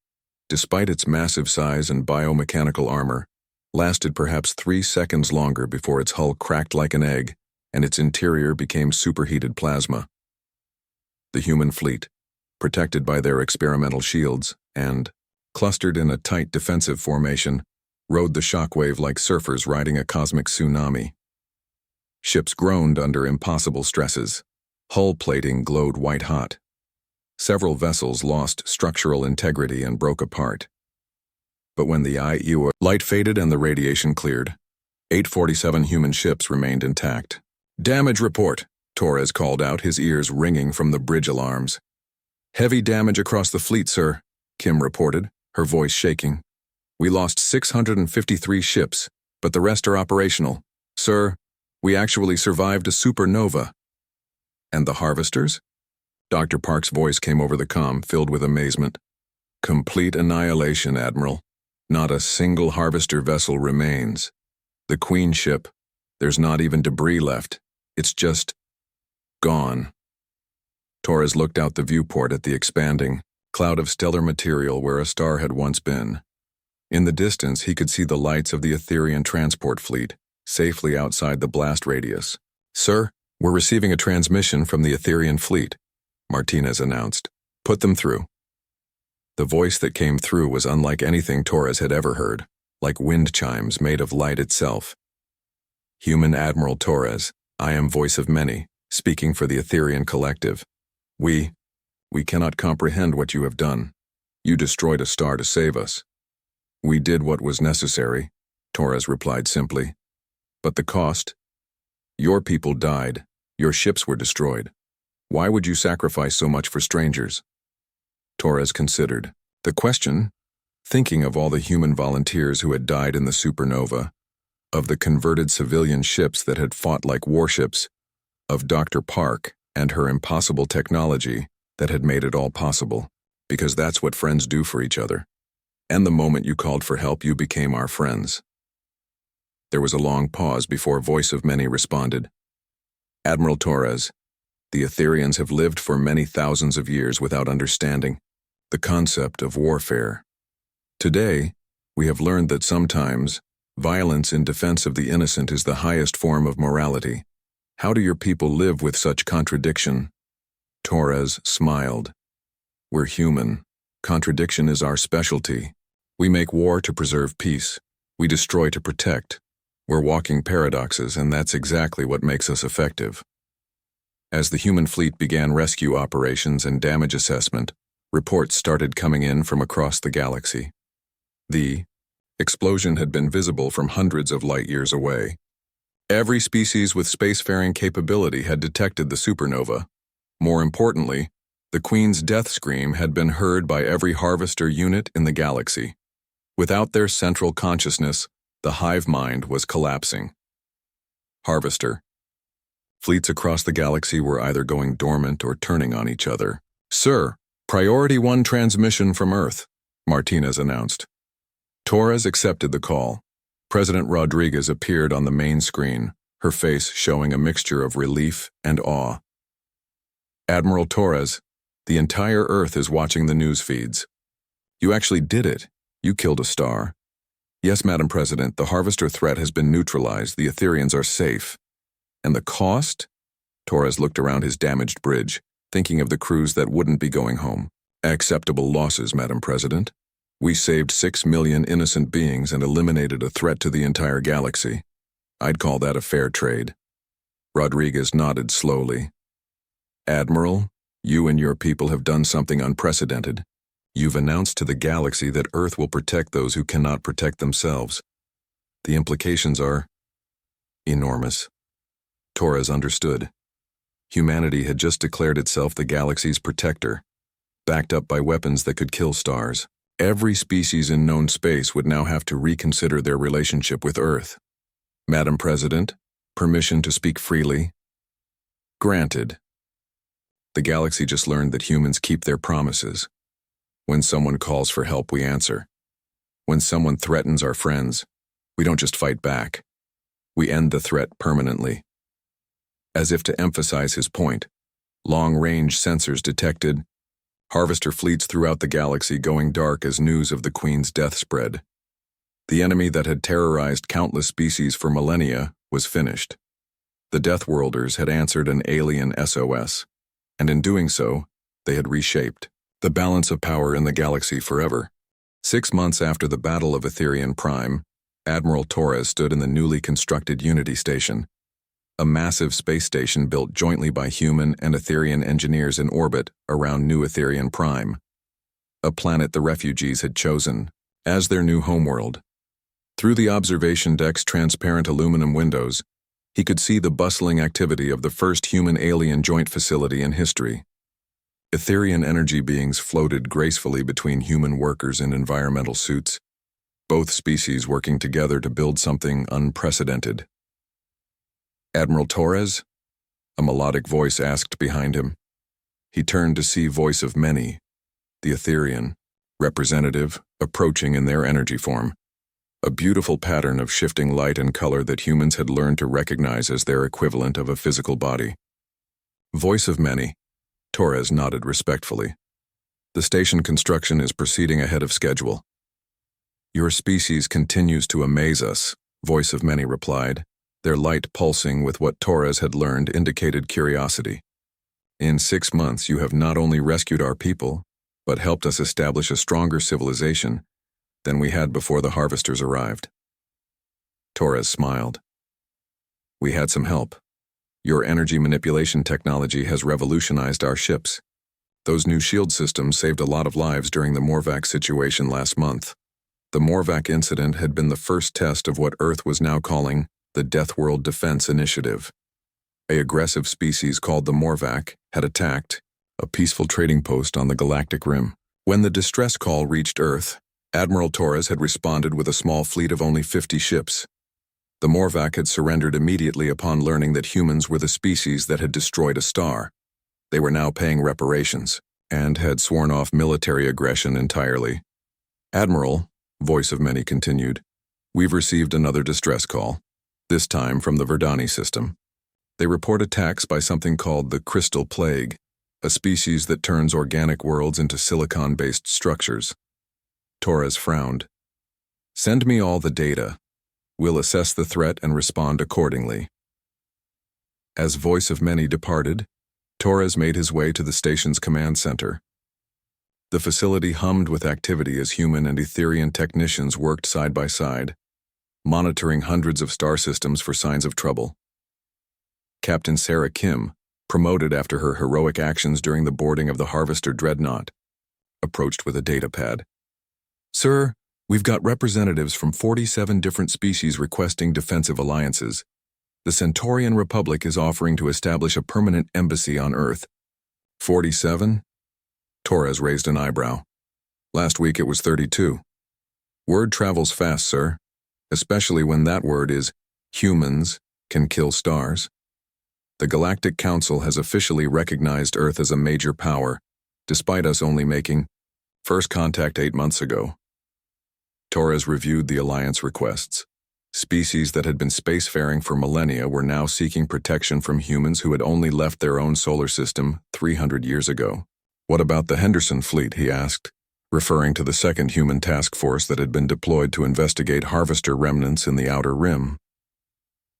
despite its massive size and biomechanical armor, lasted perhaps 3 seconds longer before its hull cracked like an egg and its interior became superheated plasma. The human fleet, protected by their experimental shields and clustered in a tight defensive formation, rode the shockwave like surfers riding a cosmic tsunami. Ships groaned under impossible stresses. Hull plating glowed white-hot. Several vessels lost structural integrity and broke apart. But when the IU light faded and the radiation cleared, 847 human ships remained intact. Damage report, Torres called out, his ears ringing from the bridge alarms. Heavy damage across the fleet, sir, Kim reported, her voice shaking. We lost 653 ships, but the rest are operational. Sir, we actually survived a supernova. And the Harvesters? Dr. Park's voice came over the comm, filled with amazement. Complete annihilation, Admiral. Not a single Harvester vessel remains. The Queen ship, there's not even debris left. It's just gone. Torres looked out the viewport at the expanding cloud of stellar material where a star had once been. In the distance, he could see the lights of the Etherian transport fleet, safely outside the blast radius. Sir, we're receiving a transmission from the Etherian fleet, Martinez announced. Put them through. The voice that came through was unlike anything Torres had ever heard, like wind chimes made of light itself. Human Admiral Torres, I am voice of many, speaking for the Etherian collective. We cannot comprehend what you have done. You destroyed a star to save us. We did what was necessary, Torres replied simply. But the cost? Your people died, Your ships were destroyed. Why would you sacrifice so much for strangers? Torres considered the question, thinking of all the human volunteers who had died in the supernova, of the converted civilian ships that had fought like warships, of Dr. Park and her impossible technology that had made it all possible, because that's what friends do for each other. And the moment you called for help, you became our friends. There was a long pause before Voice of Many responded. Admiral Torres, the Etherians have lived for many thousands of years without understanding the concept of warfare. Today, we have learned that sometimes violence in defense of the innocent is the highest form of morality. How do your people live with such contradiction? Torres smiled. We're human. Contradiction is our specialty. We make war to preserve peace. We destroy to protect. We're walking paradoxes, and that's exactly what makes us effective. As the human fleet began rescue operations and damage assessment, reports started coming in from across the galaxy. The explosion had been visible from hundreds of light years away. Every species with spacefaring capability had detected the supernova. More importantly, the Queen's death scream had been heard by every harvester unit in the galaxy. Without their central consciousness, the hive mind was collapsing. Harvester. Fleets across the galaxy were either going dormant or turning on each other. Sir, Priority 1 transmission from Earth, Martinez announced. Torres accepted the call. President Rodriguez appeared on the main screen, her face showing a mixture of relief and awe. Admiral Torres, the entire Earth is watching the news feeds. You actually did it. You killed a star. Yes, Madam President, the Harvester threat has been neutralized. The Etherians are safe. And the cost? Torres looked around his damaged bridge, thinking of the crews that wouldn't be going home. Acceptable losses, Madam President. We saved 6 million innocent beings and eliminated a threat to the entire galaxy. I'd call that a fair trade. Rodriguez nodded slowly. Admiral, you and your people have done something unprecedented. You've announced to the galaxy that Earth will protect those who cannot protect themselves. The implications are enormous. Torres understood. Humanity had just declared itself the galaxy's protector, backed up by weapons that could kill stars. Every species in known space would now have to reconsider their relationship with Earth. Madam President, permission to speak freely? Granted. The galaxy just learned that humans keep their promises. When someone calls for help, we answer. When someone threatens our friends, we don't just fight back. We end the threat permanently. As if to emphasize his point, long-range sensors detected harvester fleets throughout the galaxy going dark as news of the Queen's death spread. The enemy that had terrorized countless species for millennia was finished. The Death Worlders had answered an alien SOS, and in doing so, they had reshaped the balance of power in the galaxy forever. 6 months after the Battle of Etherian Prime, Admiral Torres stood in the newly constructed Unity Station, a massive space station built jointly by human and Etherian engineers in orbit around New Etherian Prime, a planet the refugees had chosen as their new homeworld. Through the observation deck's transparent aluminum windows, he could see the bustling activity of the first human-alien joint facility in history. Etherian energy beings floated gracefully between human workers in environmental suits, both species working together to build something unprecedented. Admiral Torres? A melodic voice asked behind him. He turned to see Voice of Many, the Etherian representative, approaching in their energy form, a beautiful pattern of shifting light and color that humans had learned to recognize as their equivalent of a physical body. Voice of Many, Torres nodded respectfully. The station construction is proceeding ahead of schedule. Your species continues to amaze us, Voice of Many replied. Their light pulsing with what Torres had learned indicated curiosity. In 6 months, you have not only rescued our people, but helped us establish a stronger civilization than we had before the harvesters arrived. Torres smiled. We had some help. Your energy manipulation technology has revolutionized our ships. Those new shield systems saved a lot of lives during the Morvac situation last month. The Morvac incident had been the first test of what Earth was now calling the Death World Defense Initiative. An aggressive species called the Morvac had attacked a peaceful trading post on the Galactic Rim. When the distress call reached Earth, Admiral Torres had responded with a small fleet of only 50 ships. The Morvac had surrendered immediately upon learning that humans were the species that had destroyed a star. They were now paying reparations, and had sworn off military aggression entirely. Admiral, voice of many continued, we've received another distress call, this time from the Verdani system. They report attacks by something called the Crystal Plague, a species that turns organic worlds into silicon-based structures. Torres frowned. Send me all the data. We'll assess the threat and respond accordingly. As voice of many departed, Torres made his way to the station's command center. The facility hummed with activity as human and Etherian technicians worked side by side, monitoring hundreds of star systems for signs of trouble. Captain Sarah Kim, promoted after her heroic actions during the boarding of the Harvester Dreadnought, approached with a data pad. Sir, we've got representatives from 47 different species requesting defensive alliances. The Centaurian Republic is offering to establish a permanent embassy on Earth. 47? Torres raised an eyebrow. Last week it was 32. Word travels fast, sir, especially when that word is humans can kill stars. The Galactic Council has officially recognized Earth as a major power, despite us only making first contact 8 months ago. Torres reviewed the alliance requests. Species that had been spacefaring for millennia were now seeking protection from humans who had only left their own solar system 300 years ago. What about the Henderson fleet, he asked, referring to the second human task force that had been deployed to investigate Harvester remnants in the Outer Rim.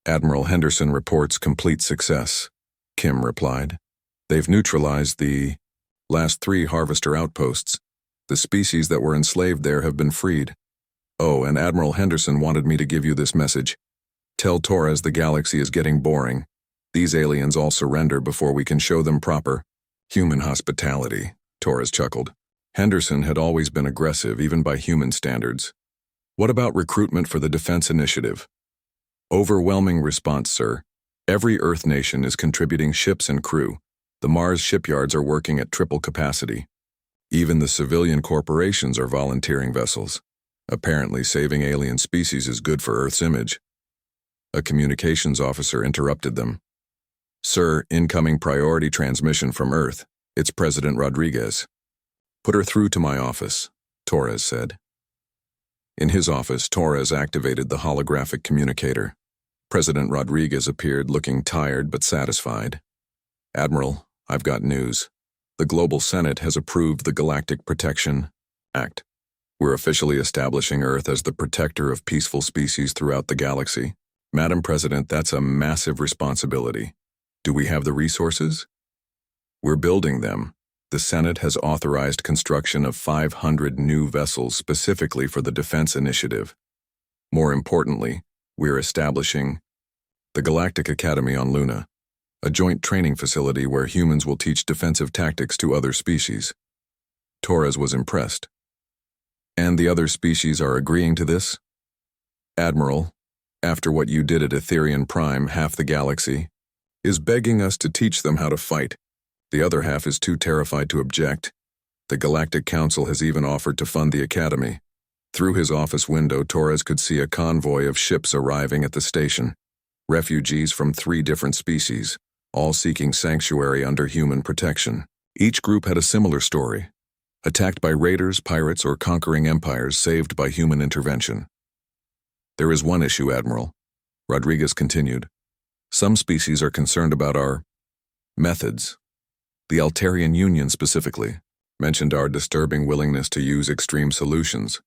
Admiral Henderson reports complete success, Kim replied. They've neutralized the last 3 Harvester outposts. The species that were enslaved there have been freed. Oh, and Admiral Henderson wanted me to give you this message. Tell Torres the galaxy is getting boring. These aliens all surrender before we can show them proper human hospitality, Torres chuckled. Henderson had always been aggressive, even by human standards. What about recruitment for the defense initiative? Overwhelming response, sir. Every Earth nation is contributing ships and crew. The Mars shipyards are working at triple capacity. Even the civilian corporations are volunteering vessels. Apparently, saving alien species is good for Earth's image. A communications officer interrupted them. Sir, incoming priority transmission from Earth. It's President Rodriguez. Put her through to my office, Torres said. In his office, Torres activated the holographic communicator. President Rodriguez appeared looking tired but satisfied. Admiral, I've got news. The Global Senate has approved the Galactic Protection Act. We're officially establishing Earth as the protector of peaceful species throughout the galaxy. Madam President, that's a massive responsibility. Do we have the resources? We're building them. The Senate has authorized construction of 500 new vessels specifically for the defense initiative. More importantly, we're establishing the Galactic Academy on Luna, a joint training facility where humans will teach defensive tactics to other species. Torres was impressed. And the other species are agreeing to this? Admiral, after what you did at Etherian Prime, half the galaxy is begging us to teach them how to fight. The other half is too terrified to object. The Galactic Council has even offered to fund the Academy. Through his office window, Torres could see a convoy of ships arriving at the station. Refugees from 3 different species, all seeking sanctuary under human protection. Each group had a similar story. Attacked by raiders, pirates, or conquering empires saved by human intervention. There is one issue, Admiral, Rodriguez continued. Some species are concerned about our methods. The Altarian Union specifically mentioned our disturbing willingness to use extreme solutions.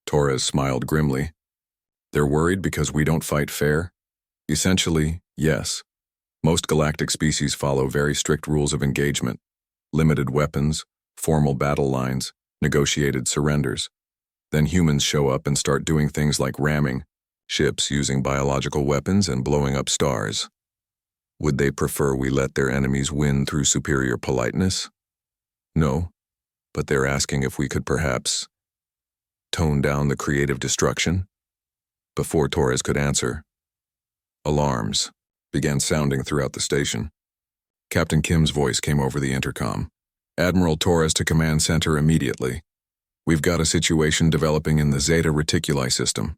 Torres smiled grimly. They're worried because we don't fight fair? Essentially, yes. Most galactic species follow very strict rules of engagement. Limited weapons, formal battle lines, negotiated surrenders. Then humans show up and start doing things like ramming ships using biological weapons and blowing up stars. Would they prefer we let their enemies win through superior politeness? No, but they're asking if we could perhaps tone down the creative destruction? Before Torres could answer, alarms. began sounding throughout the station. Captain Kim's voice came over the intercom. Admiral Torres to Command Center immediately. We've got a situation developing in the Zeta Reticuli system.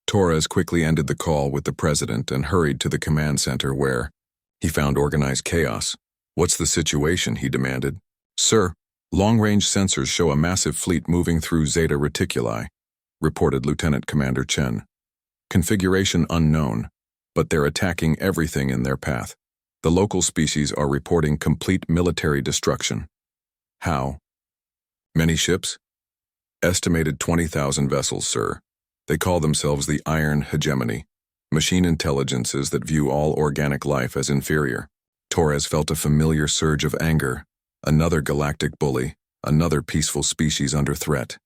Torres quickly ended the call with the President and hurried to the command center where he found organized chaos. What's the situation? He demanded. Sir, long-range sensors show a massive fleet moving through Zeta Reticuli, reported Lieutenant Commander Chen. Configuration unknown, but they're attacking everything in their path. The local species are reporting complete military destruction. How? Many ships? Estimated 20,000 vessels, sir. They call themselves the Iron Hegemony, machine intelligences that view all organic life as inferior. Torres felt a familiar surge of anger. Another galactic bully, another peaceful species under threat.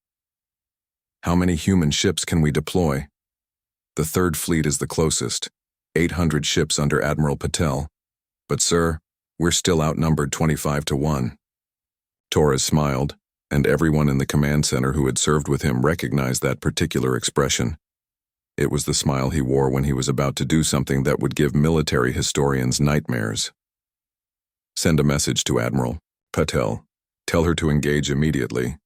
How many human ships can we deploy? The Third Fleet is the closest, 800 ships under Admiral Patel. But sir, we're still outnumbered 25-1. Torres smiled, and everyone in the command center who had served with him recognized that particular expression. It was the smile he wore when he was about to do something that would give military historians nightmares. Send a message to Admiral Patel. Tell her to engage immediately.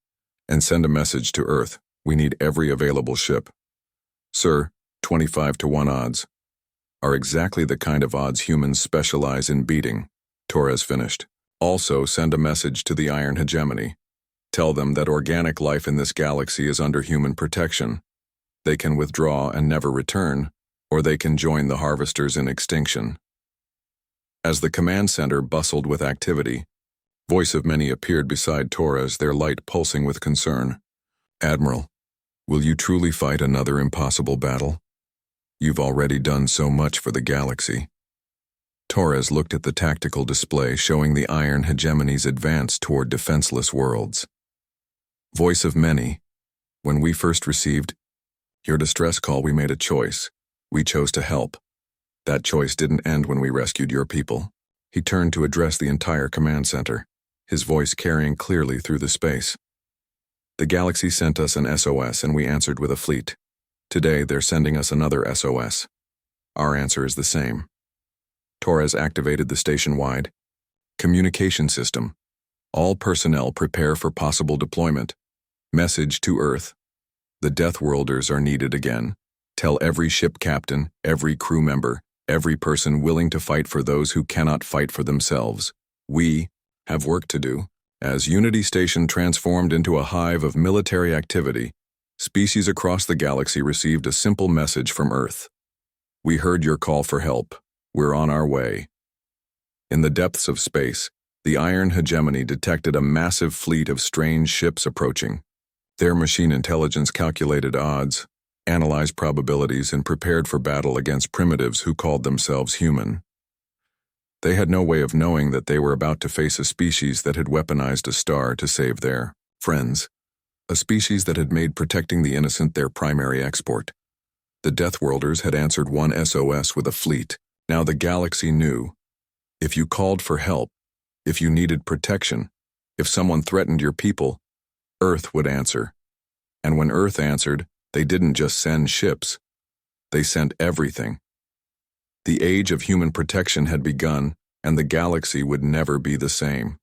And send a message to Earth. We need every available ship. Sir, 25-1 odds are exactly the kind of odds humans specialize in beating, Torres finished. Also, send a message to the Iron Hegemony. Tell them that organic life in this galaxy is under human protection. They can withdraw and never return, or they can join the harvesters in extinction. As the command center bustled with activity, voice of many appeared beside Torres, their light pulsing with concern. Admiral, will you truly fight another impossible battle? You've already done so much for the galaxy. Torres looked at the tactical display showing the Iron Hegemony's advance toward defenseless worlds. Voice of many, when we first received your distress call, we made a choice. We chose to help. That choice didn't end when we rescued your people. He turned to address the entire command center, his voice carrying clearly through the space. The galaxy sent us an SOS and we answered with a fleet. Today they're sending us another SOS. Our answer is the same. Torres activated the station-wide communication system. All personnel prepare for possible deployment. Message to Earth. The Death Worlders are needed again. Tell every ship captain, every crew member, every person willing to fight for those who cannot fight for themselves. We have work to do. As Unity Station transformed into a hive of military activity, species across the galaxy received a simple message from Earth. We heard your call for help. We're on our way. In the depths of space, the Iron Hegemony detected a massive fleet of strange ships approaching. Their machine intelligence calculated odds, analyzed probabilities, and prepared for battle against primitives who called themselves human. They had no way of knowing that they were about to face a species that had weaponized a star to save their friends, a species that had made protecting the innocent their primary export. The Death Worlders had answered one SOS with a fleet. Now the galaxy knew. If you called for help, if you needed protection, if someone threatened your people, Earth would answer. And when Earth answered, they didn't just send ships. They sent everything. The age of human protection had begun, and the galaxy would never be the same.